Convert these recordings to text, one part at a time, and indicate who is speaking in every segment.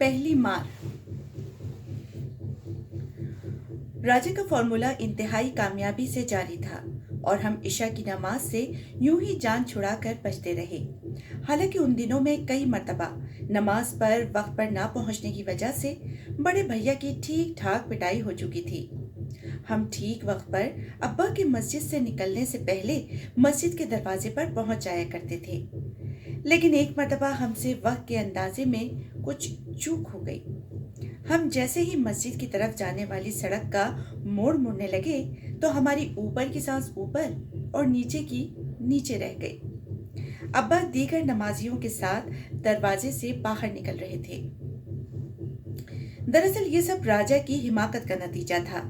Speaker 1: पहली मार। राजा का फॉर्मूला इंतहाई कामयाबी से जारी था और हम इशा की नमाज से यूं ही जान छुड़ाकर बचते रहे। हालांकि उन दिनों में कई मर्तबा नमाज पर वक्त पर ना पहुंचने की वजह से बड़े भैया की ठीक ठाक पिटाई हो चुकी थी। हम ठीक वक्त पर अब्बा की मस्जिद से निकलने से पहले मस्जिद के दरवाजे पर पहुंच जाया करते थे। लेकिन एक मर्तबा हमसे वक्त के अंदाजे में कुछ चूक हो गई। हम जैसे ही मस्जिद की तरफ जाने वाली सड़क का मोड़ मुड़ने लगे तो हमारी ऊपर की सांस ऊपर और नीचे की नीचे रह गई। अब्बा दीगर नमाजियों के साथ दरवाजे से बाहर निकल रहे थे। दरअसल ये सब राजा की हिमाकत का नतीजा था।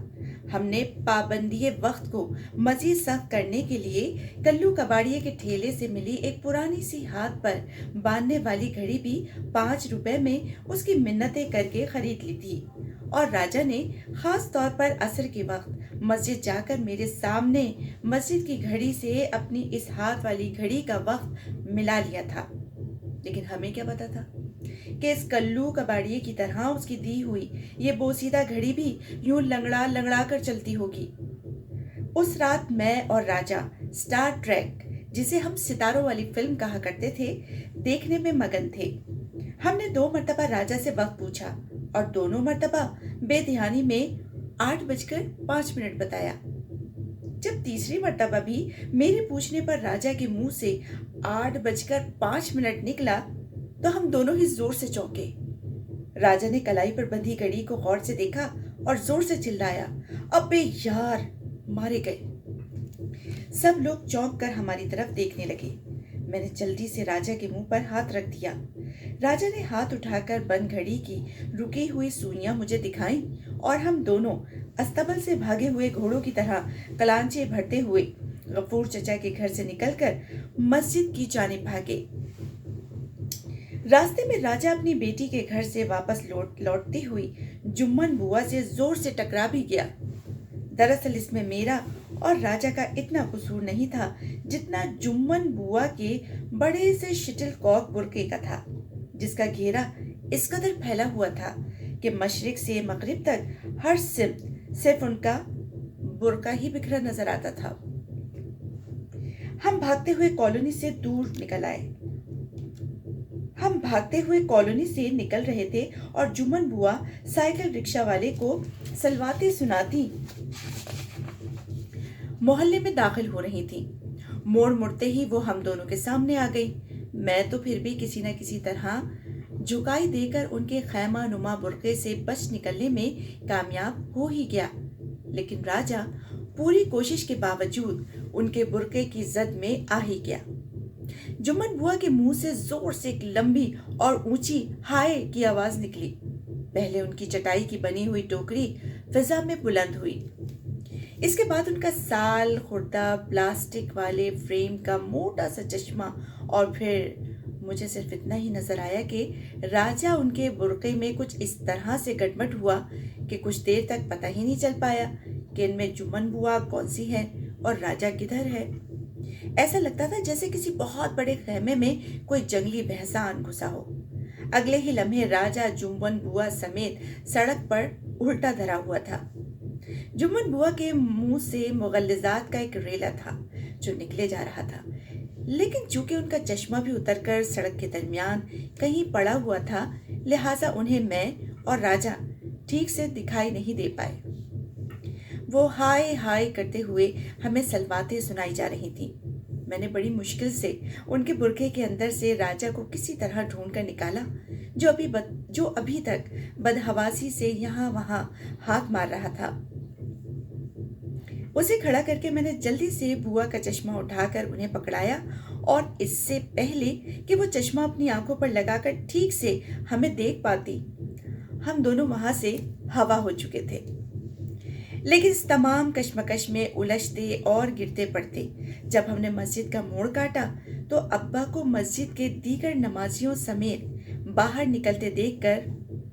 Speaker 1: हमने पाबंदी वक्त को मजीद सख्त करने के लिए कल्लू कबाड़िए के ठेले से मिली एक पुरानी सी हाथ पर बांधने वाली घड़ी भी 5 रुपए में उसकी मिन्नतें करके खरीद ली थी। और राजा ने खास तौर पर असर के वक्त मस्जिद जाकर मेरे सामने मस्जिद की घड़ी से अपनी इस हाथ वाली घड़ी का वक्त मिला लिया था। लेकिन हमें क्या पता था कि इस कल्लू कबाड़िए की तरह उसकी दी हुई ये बोसीदा घड़ी भी यूं लंगड़ा लंगड़ा कर चलती होगी। उस रात मैं और राजा स्टार ट्रेक, जिसे हम सितारों वाली फिल्म कहा करते थे, देखने में मगन थे। हमने 2 मर्तबा राजा से वक्त पूछा और दोनों मर्तबा बेध्यानी में 8:05 बताया। जब तीसरी मर्तबा भी मेरे पूछने पर राजा के मुंह से 8:05 निकला तो हम दोनों ही जोर से चौंके। राजा ने कलाई पर बंधी घड़ी को गौर से देखा और जोर से चिल्लाया, अबे यार, मारे गए। सब लोग चौंक कर हमारी तरफ देखने लगे। मैंने जल्दी से राजा के मुंह पर हाथ रख दिया। राजा ने हाथ उठाकर बंद घड़ी की रुकी हुई सुइयां मुझे दिखाई और हम दोनों अस्तबल से भागे हुए घोड़ों की तरह कलांचे भरते हुए गफूर चचा के घर से निकलकर मस्जिद की जानिब भागे। रास्ते में राजा अपनी बेटी के घर से वापस लौटती हुई जुम्मन बुआ से जोर से टकरा भी गया। दरअसल इसमें मेरा और राजा का इतना कसूर नहीं था जितना जुम्मन बुआ के बड़े से शटल कॉक बुरके का था, जिसका घेरा इस कदर फैला हुआ था कि मशरिक से मगरिब तक हर सिर्फ उनका बुरका ही बिखरा नजर आता था। हम भागते हुए कॉलोनी से निकल रहे थे और जुम्मन बुआ साइकिल रिक्शा वाले को सलवाती सुनाती मोहल्ले में दाखिल हो रही थी। मोड़ मुड़ते ही वो हम दोनों के सामने आ गई। मैं तो फिर भी किसी न किसी तरह झुकाई देकर उनके खैमा नुमा बुरके से बच निकलने में कामयाब हो ही गया। लेकिन राजा पूरी कोशिश के बावजूद उनके बुरके की जद में आ ही गया। जुम्मन बुआ के मुंह से जोर से एक लंबी और ऊंची हाय की आवाज निकली। पहले उनकी चटाई की बनी हुई टोकरी फिजा में बुलंद हुई। इसके बाद उनका साल खुर्दा प्लास्टिक वाले फ्रेम का मोटा सा चश्मा और फिर मुझे सिर्फ इतना ही नजर आया कि राजा उनके बुरके में कुछ इस तरह से गटमट हुआ कि कुछ देर तक पता ही नहीं चल पाया कि इनमें जुम्मन बुआ कौन सी है और राजा किधर है। ऐसा लगता था जैसे किसी बहुत बड़े खेमे में कोई जंगली भैंसान घुसा हो। अगले ही लम्हे राजा जुम्मन बुआ समेत सड़क पर उल्टा धरा हुआ था। जुम्मन बुआ के मुंह से मुगल्लिजात का एक रेला था जो निकले जा रहा था, लेकिन चूंकि उनका चश्मा भी उतरकर सड़क के दरमियान कहीं पड़ा हुआ था, लिहाजा उन्हें मैं और राजा ठीक से दिखाई नहीं दे पाए। वो हाय हाय करते हुए हमें सलवातें सुनाई जा रही थी। मैंने बड़ी मुश्किल से उनके बुरके के अंदर से राजा को किसी तरह ढूंढ कर निकाला, जो अभी तक बदहवासी से यहाँ वहां हाथ मार रहा था। उसे खड़ा करके मैंने जल्दी से बुआ का चश्मा उठाकर उन्हें पकड़ाया और इससे पहले कि वो चश्मा अपनी आंखों पर लगाकर ठीक से हमें देख पाती, हम दोनों वहां से हवा हो चुके थे। लेकिन इस तमाम कश्मकश में उलझते और गिरते पड़ते जब हमने मस्जिद का मोड़ काटा तो अब्बा को मस्जिद के दीगर नमाजियों समेत बाहर निकलते देखकर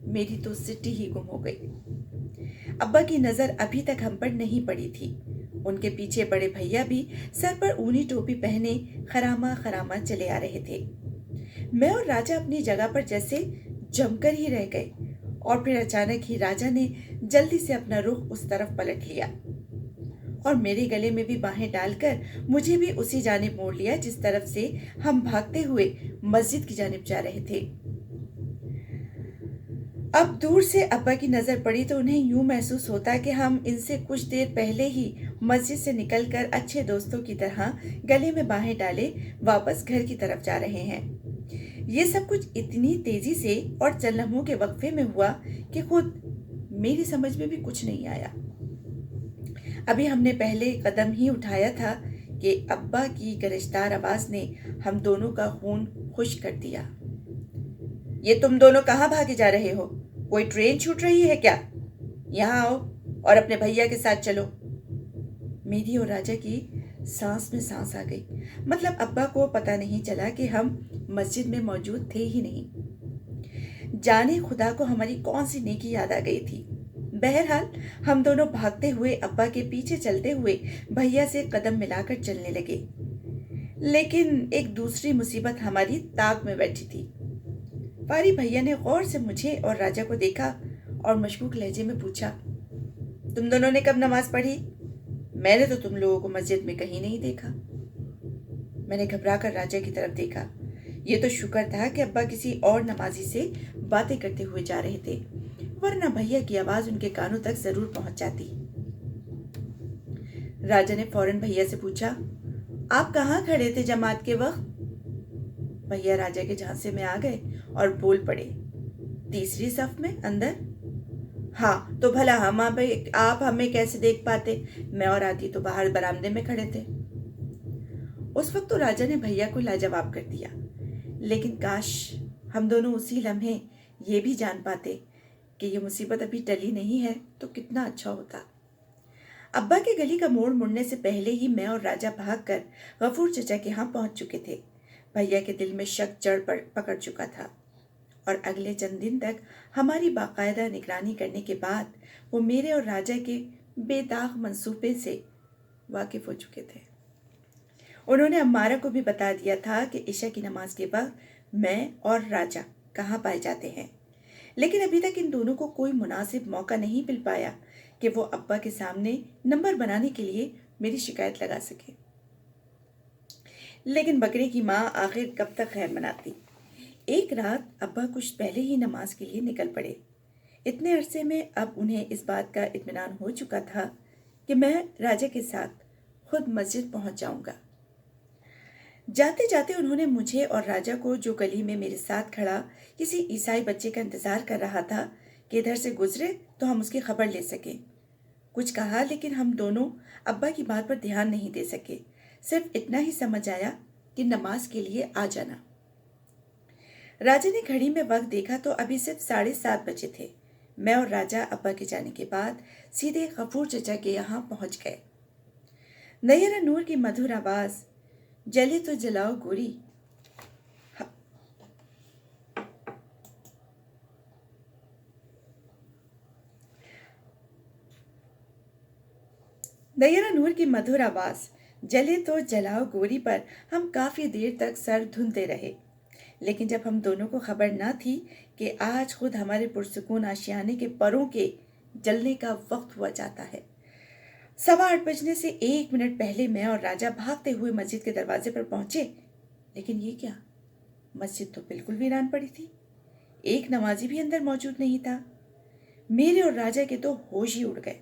Speaker 1: मेरी तो सिट्टी ही गुम हो गई। अब्बा की नजर अभी तक हम पर नहीं पड़ी थी। उनके पीछे बड़े भैया भी सर पर ऊनी टोपी पहने खरामा खरामा चले आ रहे थे। मैं और राजा अपनी जगह पर जैसे जम कर ही रह गए और फिर अचानक ही राजा ने जल्दी से अपना रुख उस तरफ पलट लिया और मेरे गले में भी बाहें डालकर मुझे भी उसी जानिब मोड़ लिया जिस तरफ से हम भागते हुए मस्जिद की जानिब जा रहे थे। अब दूर से अब्बा की नजर पड़ी तो उन्हें यूं महसूस होता कि हम इनसे कुछ देर पहले ही मस्जिद से निकलकर अच्छे दोस्तों की तरह गले में बाहें डाले वापस घर की तरफ जा रहे हैं। ये सब कुछ इतनी तेजी से और चंद लम्हों के वक्फे में हुआ कि खुद मेरी समझ में भी कुछ नहीं आया। अभी हमने पहले कदम ही उठाया था कि अब्बा की गरजदार आवाज ने हम दोनों का खून खुश कर दिया। ये तुम दोनों कहाँ भागे जा रहे हो? कोई ट्रेन छूट रही है क्या? यहाँ आओ और अपने भैया के साथ चलो। मेरी और राजा की सांस में सांस आ गई। मतलब अब्बा को पता नहीं चला कि हम मस्जिद में मौजूद थे ही नहीं। जाने खुदा को हमारी कौन सी नेकी याद आ गई थी। बहरहाल हम दोनों भागते हुए अब्बा के पीछे चलते हुए भैया से कदम मिलाकर चलने लगे। लेकिन एक दूसरी मुसीबत हमारी ताक में बैठी थी। पारी भैया ने गौर से मुझे और राजा को देखा और मशकूक लहजे में पूछा, तुम दोनों ने कब नमाज पढ़ी? मैंने तो तुम लोगों को मस्जिद में कहीं नहीं देखा। मैंने घबरा कर राजा की तरफ देखा। ये तो शुक्र था कि अब्बा किसी और नमाजी से बातें करते हुए जा रहे थे, वरना भैया की आवाज उनके कानों तक जरूर पहुंच जाती। राजा ने फौरन भैया से पूछा, आप कहाँ खड़े थे जमात के वक्त? भैया राजा के झांसे में आ गए और बोल पड़े, तीसरी सफ में अंदर। हाँ तो भला आप हमें कैसे देख पाते? मैं और आदि तो बाहर बरामदे में खड़े थे। उस वक्त तो राजा ने भैया को लाजवाब कर दिया, लेकिन काश हम दोनों उसी लम्हे ये भी जान पाते कि ये मुसीबत अभी टली नहीं है तो कितना अच्छा होता। अब्बा के गली का मोड़ मुड़ने से पहले ही मैं और राजा भागकर गफूर चचा के यहाँ पहुंच चुके थे। भैया के दिल में शक जड़ पकड़ चुका था और अगले चंद दिन तक हमारी बाकायदा निगरानी करने के बाद वो मेरे और राजा के बेदाग मंसूबे से वाकिफ हो चुके थे। उन्होंने अम्मारा को भी बता दिया था कि इशा की नमाज के बाद मैं और राजा कहाँ पाए जाते हैं, लेकिन अभी तक इन दोनों को कोई मुनासिब मौका नहीं मिल पाया कि वो अब्बा के सामने नंबर बनाने के लिए मेरी शिकायत लगा सके। लेकिन बकरे की माँ आखिर कब तक खैर मनाती। एक रात अब्बा कुछ पहले ही नमाज के लिए निकल पड़े। इतने अरसे में अब उन्हें इस बात का इत्मीनान हो चुका था कि मैं राजा के साथ खुद मस्जिद पहुंच जाऊंगा। जाते जाते उन्होंने मुझे और राजा को, जो गली में मेरे साथ खड़ा किसी ईसाई बच्चे का इंतजार कर रहा था कि इधर से गुजरे तो हम उसकी खबर ले सकें, कुछ कहा, लेकिन हम दोनों अब्बा की बात पर ध्यान नहीं दे सके। सिर्फ इतना ही समझ आया कि नमाज के लिए आ जाना। राजा ने घड़ी में वक्त देखा तो अभी सिर्फ 7:30 बजे थे। मैं और राजा अब्बा के जाने के बाद सीधे गफूर चचा के यहाँ पहुंच गए। नैयरा नूर की मधुर आवाज, जले तो जलाओ गोरी, नैयरा नूर की मधुर आवाज जले तो जलाओ गोरी पर हम काफी देर तक सर धुनते रहे। लेकिन जब हम दोनों को खबर न थी कि आज खुद हमारे पुरसुकून आशियाने के परों के जलने का वक्त हुआ जाता है। 8:15 बजने से 1 मिनट पहले मैं और राजा भागते हुए मस्जिद के दरवाजे पर पहुंचे। लेकिन ये क्या, मस्जिद तो बिल्कुल वीरान पड़ी थी। एक नमाजी भी अंदर मौजूद नहीं था। मेरे और राजा के तो होश ही उड़ गए।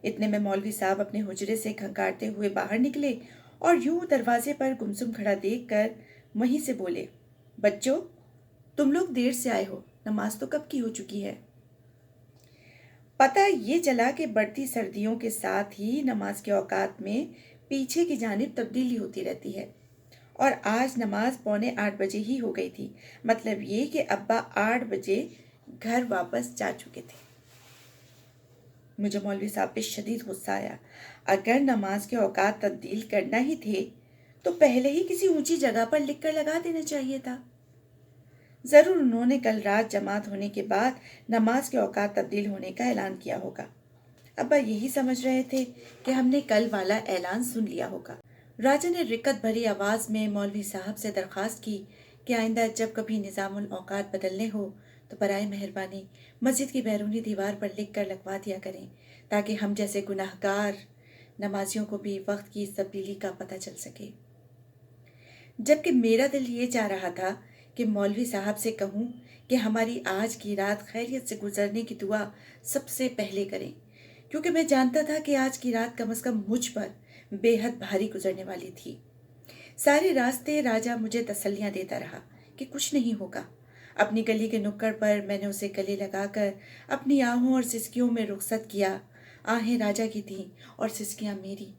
Speaker 1: इतने में मौलवी साहब अपने हुजरे से खंगारते हुए बाहर निकले और यूं दरवाजे पर गुमसुम खड़ा देखकर वहीं से बोले, बच्चों तुम लोग देर से आए हो, नमाज तो कब की हो चुकी है। पता ये चला कि बढ़ती सर्दियों के साथ ही नमाज के औकात में पीछे की जानिब तब्दीली होती रहती है और आज नमाज 7:45 बजे ही हो गई थी। मतलब ये कि अब्बा 8 बजे घर वापस जा चुके थे। मुझे मौलवी साहब पे शदीद गुस्सा आया। अगर नमाज के औकात तब्दील करना ही थे तो पहले ही किसी ऊंची जगह पर लिख कर लगा देना चाहिए था। जरूर उन्होंने कल रात जमात होने के बाद नमाज के औकात तब्दील होने का ऐलान किया होगा। अब्बा यही समझ रहे थे कि हमने कल वाला ऐलान सुन लिया होगा। राजा ने रिक्कत भरी आवाज में मौलवी साहब से दरखास्त की कि आइंदा जब कभी निज़ामुल औकात बदलने हो تو برائے مہربانی مسجد کی بیرونی دیوار پر لکھ کر لگوا دیا کریں، تاکہ ہم جیسے گناہگار نمازیوں کو بھی وقت کی اس تبدیلی کا پتہ چل سکے۔ جبکہ میرا دل یہ چاہ رہا تھا کہ مولوی صاحب سے کہوں کہ ہماری آج کی رات خیریت سے گزرنے کی دعا سب سے پہلے کریں، کیونکہ میں جانتا تھا کہ آج کی رات کم از کم مجھ پر بے حد بھاری گزرنے والی تھی۔ سارے راستے راجہ مجھے تسلیاں دیتا رہا کہ کچھ نہیں ہوگا۔ اپنی گلی کے نکڑ پر میں نے اسے گلے لگا کر اپنی آہوں اور سسکیوں میں رخصت کیا۔ آہیں راجہ کی تھیں اور سسکیاں میری،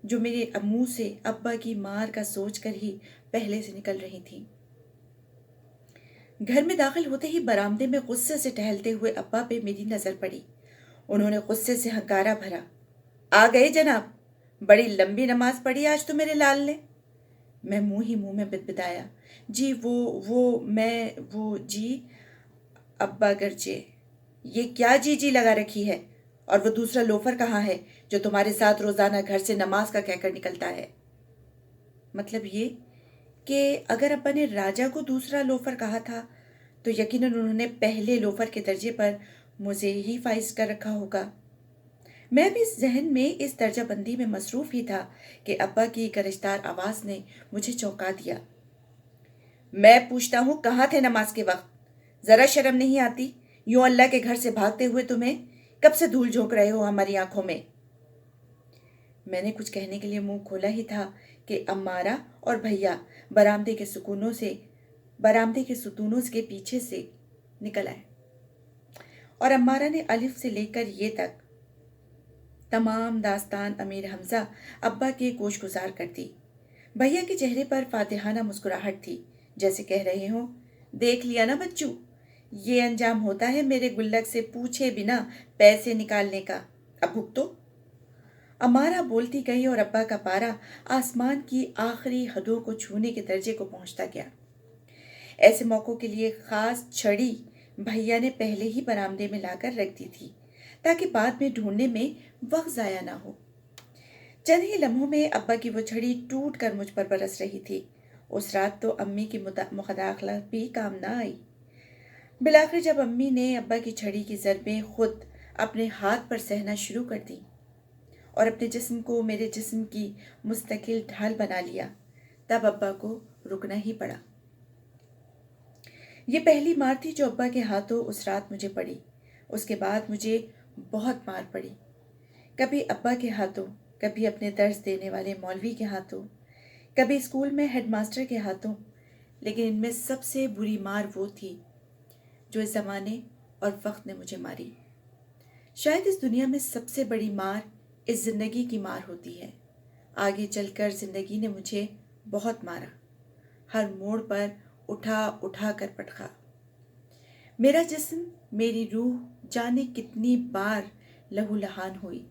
Speaker 1: جو میرے منہ سے ابا کی مار کا سوچ کر ہی پہلے سے نکل رہی تھیں۔ گھر میں داخل ہوتے ہی برآمدے میں غصے سے ٹہلتے ہوئے ابا پہ میری نظر پڑی۔ انہوں نے غصے سے ہنکارا بھرا، آ گئے جناب، بڑی لمبی نماز پڑھی آج تو میرے لال نے۔ میں منہ ہی منہ میں بدبدایا، جی وہ جی ابا گرجے۔ یہ کیا جی جی لگا رکھی ہے؟ اور وہ دوسرا لوفر کہاں ہے جو تمہارے ساتھ روزانہ گھر سے نماز کا کہہ کر نکلتا ہے؟ مطلب یہ کہ اگر ابا نے راجہ کو دوسرا لوفر کہا تھا تو یقیناً انہوں نے پہلے لوفر کے درجے پر مجھے ہی فائز کر رکھا ہوگا۔ میں بھی ذہن میں اس درجہ بندی میں مصروف ہی تھا کہ ابا کی گرجدار آواز نے مجھے چونکا دیا۔ میں پوچھتا ہوں کہاں تھے نماز کے وقت؟ ذرا شرم نہیں آتی یوں اللہ کے گھر سے بھاگتے ہوئے تمہیں؟ کب سے دھول جھونک رہے ہو ہماری آنکھوں میں؟ میں نے کچھ کہنے کے لیے منہ کھولا ہی تھا کہ امارہ اور بھیا برآمدے کے ستونوں کے پیچھے سے نکل آئے، اور امارہ نے الف سے لے کر یہ تک تمام داستان امیر حمزہ ابا کے گوش گزار کر دی۔ بھیا کے چہرے پر فاتحانہ مسکراہٹ تھی، جیسے کہہ رہے ہوں، دیکھ لیا نا بچو، یہ انجام ہوتا ہے میرے گلک سے پوچھے بنا پیسے نکالنے کا، اب بھگتو۔ امارہ بولتی گئی اور ابا کا پارا آسمان کی آخری حدوں کو چھونے کے درجے کو پہنچتا گیا۔ ایسے موقعوں کے لیے خاص چھڑی بھیا نے پہلے ہی برآمدے میں لا کر رکھ دی تھی تاکہ بعد میں ڈھونڈنے میں وقت ضائع نہ ہو۔ چند ہی لمحوں میں ابا کی وہ چھڑی ٹوٹ کر مجھ پر برس رہی تھی۔ اس رات تو امی کی مداخلت بھی کام نہ آئی۔ بالآخر جب امی نے ابا کی چھڑی کی ضربیں خود اپنے ہاتھ پر سہنا شروع کر دی اور اپنے جسم کو میرے جسم کی مستقل ڈھال بنا لیا، تب ابا کو رکنا ہی پڑا۔ یہ پہلی مار تھی جو ابا کے ہاتھوں اس رات مجھے پڑی۔ اس کے بعد مجھے بہت مار پڑی، کبھی ابا کے ہاتھوں، کبھی اپنے درس دینے والے مولوی کے ہاتھوں، کبھی اسکول میں ہیڈ ماسٹر کے ہاتھوں، لیکن ان میں سب سے بری مار وہ تھی جو اس زمانے اور وقت نے مجھے ماری۔ شاید اس دنیا میں سب سے بڑی مار اس زندگی کی مار ہوتی ہے۔ آگے چل کر زندگی نے مجھے بہت مارا، ہر موڑ پر اٹھا کر پٹکا۔ میرا جسم، میری روح جانے کتنی بار لہو لہان ہوئی،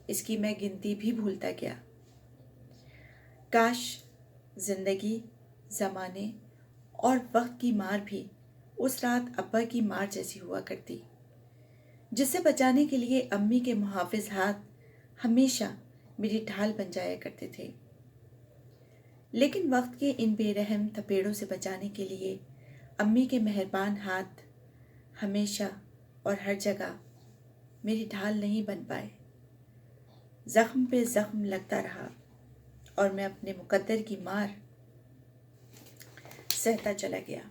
Speaker 1: اس کی میں گنتی بھی بھولتا گیا۔ کاش زندگی، زمانے اور وقت کی مار بھی اس رات ابا کی مار جیسی ہوا کرتی، جس سے بچانے کے لیے امی کے محافظ ہاتھ ہمیشہ میری ڈھال بن جایا کرتے تھے۔ لیکن وقت کے ان بے رحم تھپیڑوں سے بچانے کے لیے امی کے مہربان ہاتھ ہمیشہ اور ہر جگہ میری ڈھال نہیں بن پائے۔ زخم پہ زخم لگتا رہا اور میں اپنے مقدر کی مار سہتا چلا گیا۔